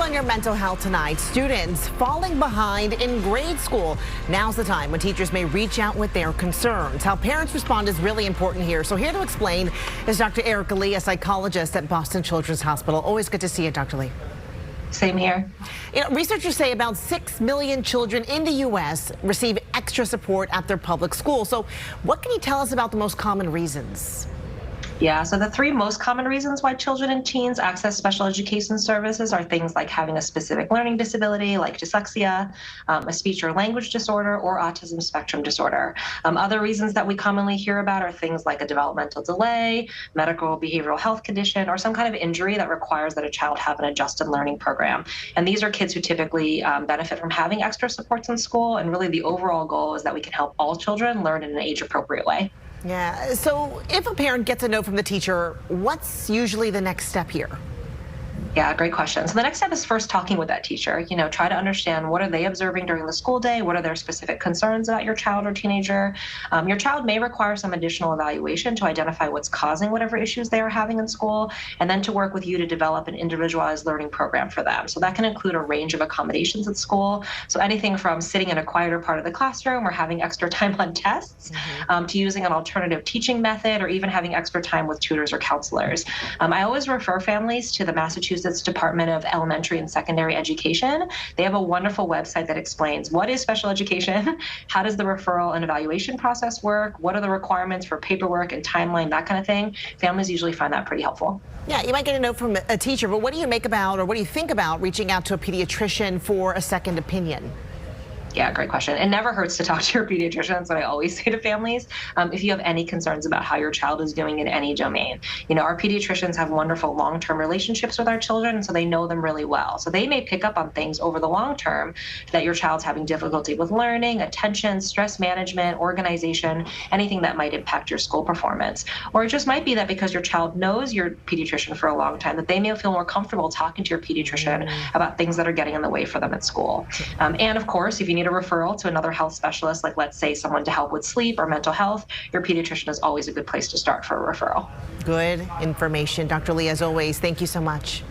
on your mental health tonight. Students falling behind in grade school. Now's the time when teachers may reach out with their concerns. How parents respond is really important here. So here to explain is Dr. Erica Lee, a psychologist at Boston Children's Hospital. Always good to see you, Dr. Lee. Same here. Researchers say about 6 million children in the U.S. receive extra support at their public schools. So what can you tell us about the most common reasons? Yeah, so the three most common reasons why children and teens access special education services are things like having a specific learning disability, like dyslexia, a speech or language disorder, or autism spectrum disorder. Other reasons that we commonly hear about are things like a developmental delay, medical behavioral health condition, or some kind of injury that requires that a child have an adjusted learning program. And these are kids who typically benefit from having extra supports in school, and really the overall goal is that we can help all children learn in an age-appropriate way. Yeah, so if a parent gets a note from the teacher, what's usually the next step here? Yeah, great question. So the next step is first talking with that teacher. Try to understand what are they observing during the school day? What are their specific concerns about your child or teenager? Your child may require some additional evaluation to identify what's causing whatever issues they are having in school, and then to work with you to develop an individualized learning program for them. So that can include a range of accommodations at school. So anything from sitting in a quieter part of the classroom or having extra time on tests, to using an alternative teaching method, or even having extra time with tutors or counselors. I always refer families to the Massachusetts Department of Elementary and Secondary Education. They have a wonderful website that explains what is special education, how does the referral and evaluation process work, what are the requirements for paperwork and timeline, that kind of thing. Families usually find that pretty helpful. Yeah, you might get a note from a teacher, but what do you make about, or what do you think about reaching out to a pediatrician for a second opinion? Yeah, great question. It never hurts to talk to your pediatrician. That's what I always say to families. If you have any concerns about how your child is doing in any domain, our pediatricians have wonderful long-term relationships with our children, so they know them really well. So they may pick up on things over the long term that your child's having difficulty with learning, attention, stress management, organization, anything that might impact your school performance. Or it just might be that because your child knows your pediatrician for a long time, that they may feel more comfortable talking to your pediatrician about things that are getting in the way for them at school. And of course, if you need a referral to another health specialist, like let's say someone to help with sleep or mental health, your pediatrician is always a good place to start for a referral. Good information. Dr. Lee, as always, thank you so much.